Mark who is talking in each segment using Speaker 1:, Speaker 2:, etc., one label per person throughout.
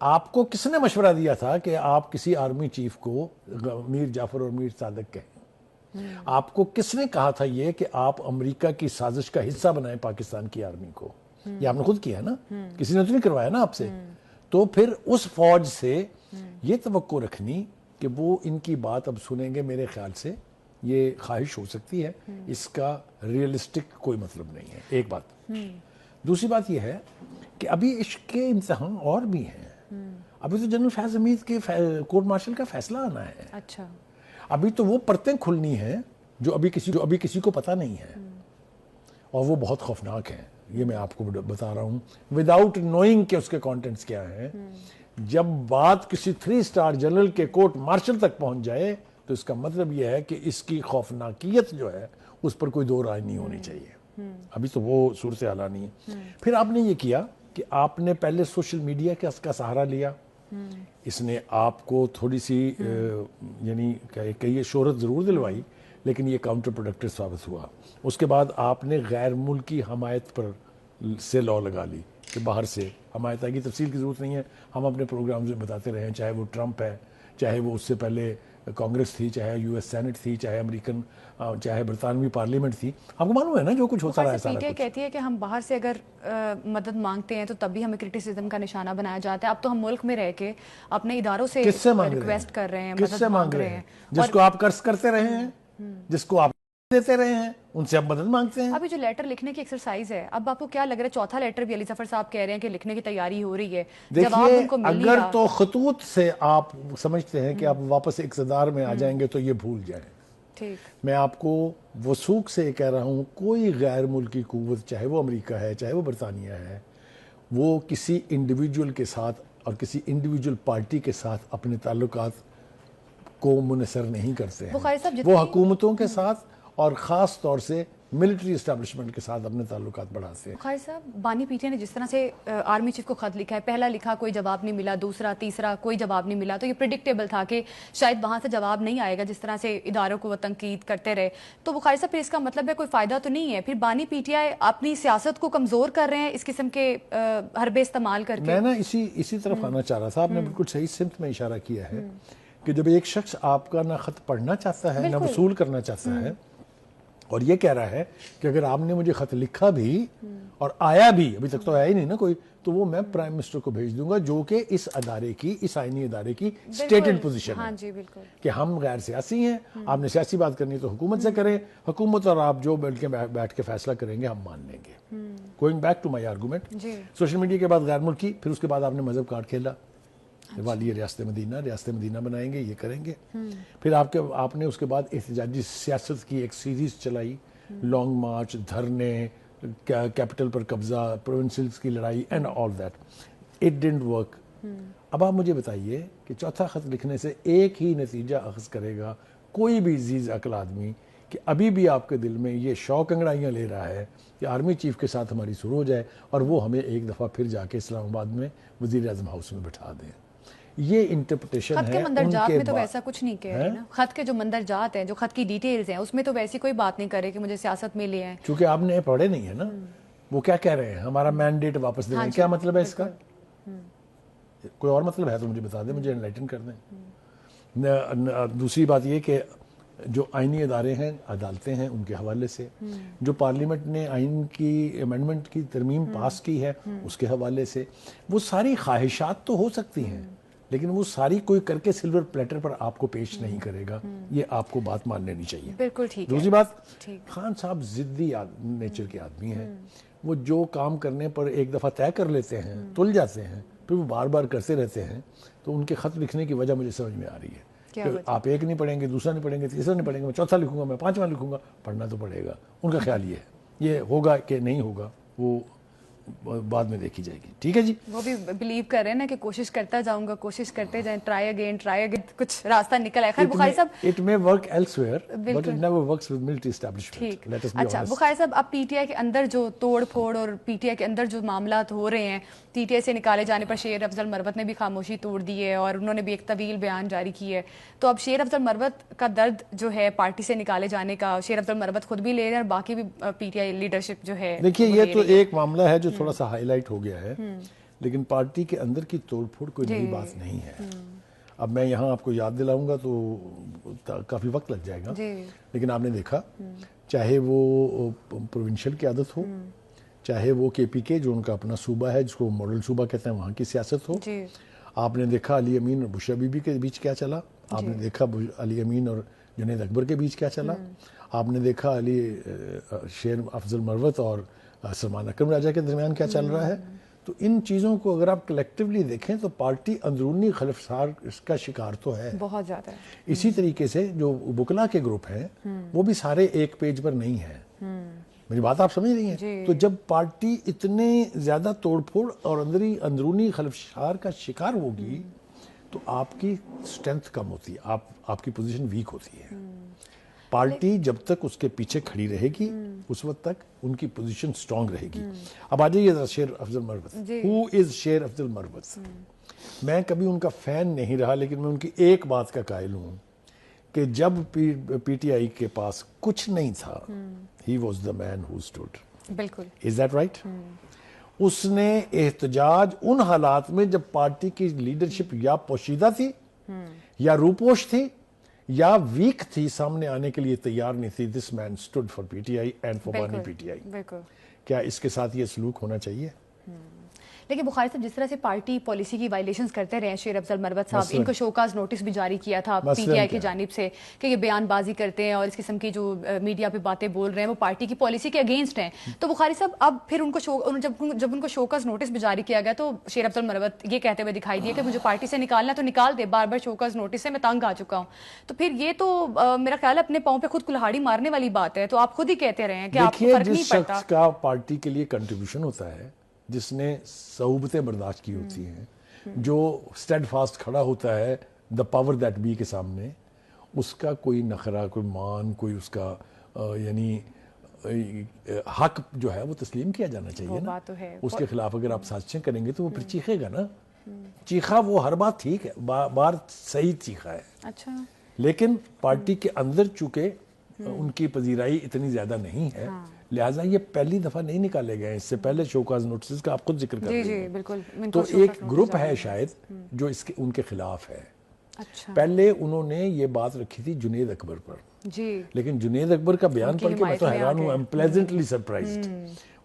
Speaker 1: آپ کو کس نے مشورہ دیا تھا کہ آپ کسی آرمی چیف کو میر جعفر اور میر صادق کہیں؟ آپ کو کس نے کہا تھا یہ کہ آپ امریکہ کی سازش کا حصہ بنائیں پاکستان کی آرمی کو؟ یہ آپ نے خود کیا نا، کسی نے تو نہیں کروایا نا آپ سے. تو پھر اس فوج سے یہ توقع رکھنی کہ وہ ان کی بات اب سنیں گے، میرے خیال سے یہ خواہش ہو سکتی ہے، اس کا ریئلسٹک کوئی مطلب نہیں ہے. ایک بات. دوسری بات یہ ہے کہ ابھی عشق کے امتحان اور بھی ہیں. ابھی تو جنرل فیاض حمید کے کورٹ مارشل کا فیصلہ آنا ہے.
Speaker 2: اچھا،
Speaker 1: ابھی تو وہ پرتیں کھلنی ہیں جو ابھی کسی کو پتہ نہیں ہے، اور وہ بہت خوفناک ہیں. یہ میں آپ کو بتا رہا ہوں وداؤٹ نوئنگ کہ اس کے کانٹینٹس کیا ہیں. جب بات کسی 3 اسٹار جنرل کے کورٹ مارشل تک پہنچ جائے تو اس کا مطلب یہ ہے کہ اس کی خوفناکیت جو ہے اس پر کوئی دو رائے نہیں ہونی چاہیے. ابھی تو وہ صورتحال نہیں ہے. پھر آپ نے یہ کیا کہ آپ نے پہلے سوشل میڈیا کا سہارا لیا. اس نے آپ کو تھوڑی سی یعنی کہ شہرت ضرور دلوائی، لیکن یہ کاؤنٹر پروڈکٹیو ثابت ہوا. اس کے بعد آپ نے غیر ملکی حمایت پر سے لا لگا لی کہ باہر سے حمایت آئے گی. تفصیل کی ضرورت نہیں ہے، ہم اپنے پروگرامز میں بتاتے رہے ہیں، چاہے وہ ٹرمپ ہے، چاہے وہ اس سے پہلے کانگریس تھی، چاہے یو ایس سینٹ تھی، چاہے امریکن چاہے برطانوی پارلیمنٹ تھی. آپ کو معلوم ہے نا جو کچھ ہوتا رہا ہے سارا کچھ.
Speaker 2: کہتی ہے کہ ہم باہر سے اگر مدد مانگتے ہیں تو تب بھی ہمیں کرٹیسزم کا نشانہ بنایا جاتا ہے. اب تو ہم ملک میں رہ کے اپنے اداروں سے ریکویسٹ کر رہے ہیں،
Speaker 1: کس سے مانگ رہے ہیں؟ جس کو آپ قرض کرتے رہے ہیں، جس کو آپ دیتے رہے ہیں، ان سے اب مدد مانگتے ہیں.
Speaker 2: ابھی جو لیٹر لکھنے کی ایکسرسائز ہے، اب آپ کو کیا لگ رہا ہے؟ چوتھا لیٹر بھی علی ظفر صاحب کہہ رہے ہیں کہ لکھنے کی تیاری ہو رہی ہے.
Speaker 1: دیکھیے اگر تو خطوط سے آپ سمجھتے ہیں کہ آپ واپس اقتدار میں آ جائیں گے تو یہ بھول جائیں. میں آپ کو وثوق سے کہہ رہا ہوں، کوئی غیر ملکی قوت، چاہے وہ امریکہ ہے چاہے وہ برطانیہ ہے، وہ کسی انڈیویجول کے ساتھ اور کسی انڈیویجول پارٹی کے ساتھ اپنے تعلقات کو منحصر نہیں کرتے ہیں. وہ حکومتوں کے ساتھ اور خاص طور سے ملٹری اسٹیبلشمنٹ کے ساتھ اپنے تعلقات بڑھاتے ہیں.
Speaker 2: بخاری صاحب، بانی پی ٹی آئی نے جس طرح سے آرمی چیف کو خط لکھا ہے، پہلا لکھا کوئی جواب نہیں ملا، دوسرا تیسرا کوئی جواب نہیں ملا، تو یہ پریڈکٹیبل تھا کہ شاید وہاں سے جواب نہیں آئے گا. جس طرح سے اداروں کو وہ تنقید کرتے رہے، تو بخاری صاحب پھر اس کا مطلب ہے کوئی فائدہ تو نہیں ہے. پھر بانی پی ٹی آئی اپنی سیاست کو کمزور کر رہے ہیں اس قسم کے حربے استعمال کر کے.
Speaker 1: میں نا اسی طرف آنا چاہ رہا تھا. آپ نے بالکل صحیح سمت میں اشارہ کیا ہے کہ جب ایک شخص آپ کا نہ خط پڑھنا چاہتا ہے، نہ وصول کرنا چاہتا ہے، اور یہ کہہ رہا ہے کہ اگر آپ نے مجھے خط لکھا بھی اور آیا بھی، ابھی تک تو آیا ہی نہیں نا کوئی، تو وہ میں پرائم منسٹر کو بھیج دوں گا، جو کہ اس ادارے کی، اس آئینی ادارے کی سٹیٹڈ پوزیشن ہے کہ ہم غیر سیاسی ہیں. آپ نے سیاسی بات کرنی تو حکومت سے کریں، حکومت اور آپ جو بیٹھ کے فیصلہ کریں گے ہم مان لیں گے. Going back to my argument, social media کے بعد غیر ملکی، پھر اس کے بعد آپ نے مذہب کارڈ کھیلا، والی ریاست مدینہ بنائیں گے، یہ کریں گے. پھر آپ نے اس کے بعد احتجاجی سیاست کی ایک سیریز چلائی، لانگ مارچ، دھرنے، کیپٹل پر قبضہ، پروونسلز کی لڑائی and all that. It didn't work. اب آپ مجھے بتائیے کہ چوتھا خط لکھنے سے ایک ہی نتیجہ اخذ کرے گا کوئی بھی ذیذ عقل آدمی کہ ابھی بھی آپ کے دل میں یہ شوق انگڑائیاں لے رہا ہے کہ آرمی چیف کے ساتھ ہماری سلو ہو جائے اور وہ ہمیں ایک دفعہ پھر جا کے اسلام آباد میں وزیر اعظم ہاؤس میں بٹھا دیں. یہ انٹرپریٹیشن ہے.
Speaker 2: خط کے مندرجات میں تو ویسا کچھ نہیں کہہ رہے نا. خط کے جو مندرجات ہیں، جو خط کی ڈیٹیلز ہیں، اس میں تو ویسی کوئی بات نہیں کرے کہ مجھے سیاست میں لے آئیں.
Speaker 1: چونکہ آپ نے پڑھے نہیں ہے نا. وہ کیا کہہ رہے ہیں؟ ہمارا مینڈیٹ واپس دیں. کیا مطلب ہے اس کا؟ کوئی اور مطلب ہے تو مجھے بتا دیں، مجھے انلائٹن کر دیں. دوسری بات یہ کہ جو آئینی ادارے ہیں، عدالتیں ہیں، ان کے حوالے سے جو پارلیمنٹ نے آئین کی امینڈمنٹ کی ترمیم پاس کی ہے اس کے حوالے سے، وہ ساری خواہشات تو ہو سکتی ہیں لیکن وہ ساری کوئی کر کے سلور پلیٹر پر آپ کو پیش نہیں کرے گا. یہ آپ کو بات مان لینی چاہیے.
Speaker 2: بالکل ٹھیک ہے.
Speaker 1: دوسری بات، خان صاحب ضدی نیچر کے آدمی ہیں. وہ جو کام کرنے پر ایک دفعہ طے کر لیتے ہیں، تل جاتے ہیں، پھر وہ بار بار کرتے رہتے ہیں. تو ان کے خط لکھنے کی وجہ مجھے سمجھ میں آ رہی ہے کہ آپ ایک نہیں پڑھیں گے، دوسرا نہیں پڑھیں گے، تیسرا نہیں پڑھیں گے، میں چوتھا لکھوں گا، میں پانچواں لکھوں گا. پڑھنا تو پڑے گا. ان کا خیال یہ ہوگا کہ نہیں ہوگا وہ بعد میں دیکھی جائے گی. ٹھیک ہے جی.
Speaker 2: وہ بھی بلیو کر رہے ہیں نا کہ کوشش کرتا جاؤں گا، کوشش کرتے جائیں، ٹرائی اگین کچھ راستہ نکل آئے. خیر بخاری صاحب،
Speaker 1: it may work elsewhere but it never works with military establishment. Let us be honest.
Speaker 2: اچھا بخاری صاحب، اب پی ٹی آئی کے اندر جو توڑ پھوڑ اور پی ٹی آئی کے اندر جو معاملات ہو رہے ہیں، پی ٹی آئی سے نکالے جانے پر شیر افضل مروت نے بھی خاموشی توڑ دی ہے اور انہوں نے بھی ایک طویل بیان جاری کی ہے. تو اب شیر افضل مروت کا درد جو ہے پارٹی سے نکالے جانے کا، شیر افضل مروت خود بھی لے رہے ہیں اور باقی بھی پی ٹی آئی لیڈرشپ جو ہے.
Speaker 1: دیکھیے یہ تو ایک معاملہ ہے جو تھوڑا سا ہائی لائٹ ہو گیا ہے. لیکن پارٹی کے اندر کی توڑ پھوڑ کوئی نئی بات نہیں ہے. اب میں یہاں آپ کو یاد دلاؤں گا تو کافی وقت لگ جائے گا, لیکن آپ نے دیکھا چاہے وہ پروونشل کی عادت ہو, چاہے وہ کے پی کے جو ان کا اپنا صوبہ ہے جس کو ماڈل صوبہ کہتے ہیں وہاں کی سیاست ہو, آپ نے دیکھا علی امین اور بشرا بی بی کے بیچ کیا چلا, آپ نے دیکھا علی امین اور جنید اکبر کے بیچ کیا چلا, آپ نے دیکھا علی شیر افضل مروت اور سلمان اکرم راجہ کے درمیان کیا چل رہا ہے. تو ان چیزوں کو اگر آپ کلیکٹیولی دیکھیں تو پارٹی اندرونی خلفشار کا شکار تو ہے
Speaker 2: بہت زیادہ.
Speaker 1: اسی طریقے سے جو وکلا کے گروپ ہیں وہ بھی سارے ایک پیج پر نہیں ہیں. میری بات آپ سمجھ رہی ہیں؟ تو جب پارٹی اتنے زیادہ توڑ پھوڑ اور اندرونی خلفشار کا شکار ہوگی تو آپ کی اسٹرینتھ کم ہوتی ہے, آپ کی پوزیشن ویک ہوتی ہے. پارٹی جب تک اس کے پیچھے کھڑی رہے گی اس وقت تک ان کی پوزیشن سٹرونگ رہے گی. اب آ جائیے ذرا شیر افضل مروت. ہو از شیر افضل مروت؟ میں کبھی ان کا فین نہیں رہا, لیکن میں ان کی ایک بات کا قائل ہوں کہ جب پی ٹی آئی کے پاس کچھ نہیں تھا, he was the main who stood.
Speaker 2: بالکل.
Speaker 1: Is that right? اس نے احتجاج ان حالات میں جب پارٹی کی لیڈرشپ یا پوشیدہ تھی یا روپوش تھی یا ویک تھی, سامنے آنے کے لیے تیار نہیں تھی. This man stood for P T I and for بانی پی ٹی آئی. کیا اس کے ساتھ یہ سلوک ہونا چاہیے؟
Speaker 2: لیکن بخاری صاحب جس طرح سے پارٹی پالیسی کی وائلیشنز کرتے رہے ہیں شیر افضل مروت صاحب, ان کو شوکاز نوٹس بھی جاری کیا تھا پی ٹی آئی کی جانب سے کہ یہ بیان بازی کرتے ہیں اور اس قسم کی جو میڈیا پہ باتیں بول رہے ہیں وہ پارٹی کی پالیسی کے اگینسٹ ہیں. تو بخاری صاحب اب پھر ان کو جب ان کو شوکاز نوٹس بھی جاری کیا گیا تو شیر افضل مروت یہ کہتے ہوئے دکھائی دیے کہ مجھے پارٹی سے نکالنا تو نکال دے, بار بار شوکاز نوٹس سے میں تنگ آ چکا ہوں. تو پھر یہ تو میرا خیال ہے اپنے پاؤں پہ خود کلہاڑی مارنے والی بات ہے. تو آپ خود ہی کہتے رہے ہیں کہ آپ کو فرق نہیں پڑتا.
Speaker 1: جس شخص کا پارٹی کے لیے کنٹریبیوشن ہوتا ہے, جس نے صعوبتیں برداشت کی ہوتی ہیں, جو اسٹیڈ فاسٹ کھڑا ہوتا ہے دا پاور دیٹ بی کے سامنے, اس کا کوئی نخرہ, کوئی مان, کوئی اس کا یعنی حق جو ہے وہ تسلیم کیا جانا چاہیے نا. اس کے خلاف اگر آپ سازشیں کریں گے تو وہ پھر چیخے گا نا. چیخا وہ ہر بات ٹھیک ہے, بار صحیح چیخا ہے. اچھا. لیکن پارٹی کے اندر چونکہ ان کی پذیرائی اتنی زیادہ نہیں ہے, لہٰذا یہ پہلی دفعہ نہیں نکالے گئے. اس سے پہلے شوکاز نوٹسز کا آپ خود ذکر کر رہے ہیں. تو ایک گروپ ہے شاید جو ان کے خلاف ہے. پہلے انہوں نے یہ بات رکھی تھی جنید اکبر پر, لیکن جنید اکبر کا بیان پڑھ کے میں تو حیران ہوں. I'm pleasantly surprised.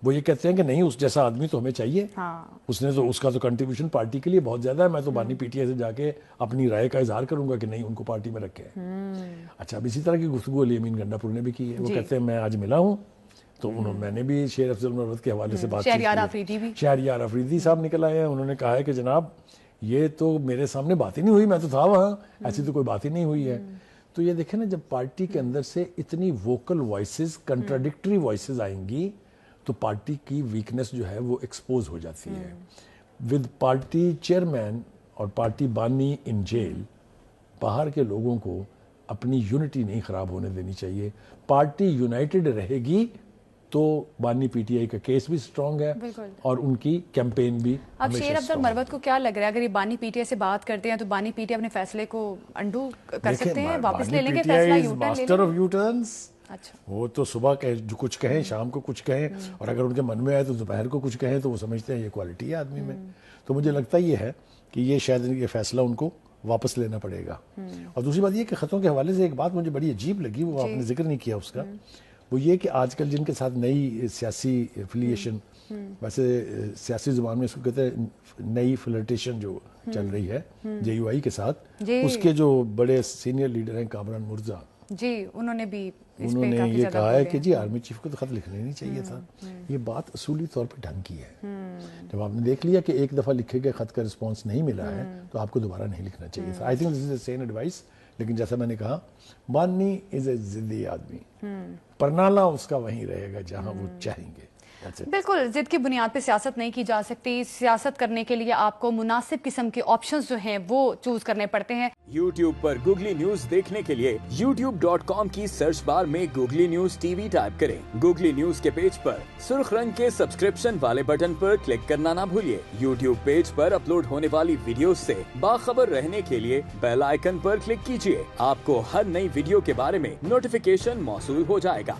Speaker 1: وہ یہ کہتے ہیں کہ نہیں, اس جیسا آدمی تو ہمیں چاہیے. اس کا تو کنٹریبیوشن پارٹی کے لیے بہت زیادہ ہے. میں تو بانی پی ٹی آئی سے جا کے اپنی رائے کا اظہار کروں گا کہ نہیں, ان کو پارٹی میں رکھے. اچھا, اب اسی طرح کی گفتگو علی امین گنڈا پور نے بھی کی ہے. وہ کہتے ہیں میں آج ملا ہوں تو میں نے بھی شیر افضل مروت کے حوالے سے بات کی. شہریار آفریدی صاحب نکل آئے ہیں, انہوں نے کہا ہے کہ جناب یہ تو میرے سامنے بات ہی نہیں ہوئی, میں تو تھا وہاں, ایسی تو کوئی بات ہی نہیں ہوئی ہے. تو یہ دیکھیں نا, جب پارٹی کے اندر سے اتنی ووکل وائسز, کنٹراڈکٹری وائسز آئیں گی تو پارٹی کی ویکنس جو ہے وہ ایکسپوز ہو جاتی ہے. ود پارٹی چیئرمین اور پارٹی بانی ان جیل, باہر کے لوگوں کو اپنی یونٹی نہیں خراب ہونے دینی چاہیے. پارٹی یونائٹڈ رہے گی تو بانی پی ٹی آئی کا کیس بھی سٹرونگ ہے اور ان کی کیمپین بھی.
Speaker 2: اب شیر افضل مروت کو کیا لگ رہا ہے, اگر یہ بانی پی ٹی آئی سے بات کرتے ہیں تو بانی پی ٹی آئی اپنے فیصلے کو انڈو کر سکتے ہیں, واپس لے لیں گے فیصلہ, یو ٹرن. وہ تو صبح جو کچھ کہیں, شام کو کچھ کہیں, اور اگر ان کے من میں آئے تو دوپہر کو کچھ کہیں, تو وہ سمجھتے ہیں یہ کوالٹی ہے آدمی میں. تو مجھے لگتا یہ ہے کہ یہ شاید یہ فیصلہ ان کو واپس لینا پڑے گا. اور دوسری بات یہ کہ خطوں کے حوالے سے ایک بات مجھے بڑی عجیب لگی, وہ آپ نے ذکر نہیں کیا اس کا, وہ یہ کہ آج کل جن کے ساتھ نئی سیاسی افیلیشن, ویسے سیاسی زبان میں اس کو کہتے ہیں نئی فلرٹیشن جو چل رہی ہے جے یو آئی کے ساتھ, اس کے جو بڑے سینئر لیڈر ہیں کامران مرزا, انہوں نے بھی
Speaker 1: یہ کہا ہے کہ جی آرمی چیف کو تو خط لکھنا نہیں چاہیے تھا. یہ بات اصولی طور پہ ڈھنگ کی ہے. جب آپ نے دیکھ لیا کہ ایک دفعہ لکھے گئے خط کا رسپانس نہیں ملا ہے تو آپ کو دوبارہ نہیں لکھنا چاہیے تھا. I think this is a sane advice. لیکن جیسا میں نے کہا, بانی از اے ضدی آدمی, پرنالا اس کا وہیں رہے گا جہاں وہ چاہیں گے.
Speaker 2: بالکل, ضد کی بنیاد پہ سیاست نہیں کی جا سکتی. سیاست کرنے کے لیے آپ کو مناسب قسم کے آپشنز جو ہیں وہ چوز کرنے پڑتے ہیں.
Speaker 3: یوٹیوب پر گوگلی نیوز دیکھنے کے لیے youtube.com کی سرچ بار میں googly news T V type کریں. گوگلی نیوز کے پیج پر سرخ رنگ کے سبسکرپشن والے بٹن پر کلک کرنا نہ بھولیے. یوٹیوب پیج پر اپلوڈ ہونے والی ویڈیوز سے باخبر رہنے کے لیے بیل آئیکن پر کلک کیجیے. آپ کو ہر نئی ویڈیو کے بارے میں نوٹیفیکیشن موصول ہو جائے گا.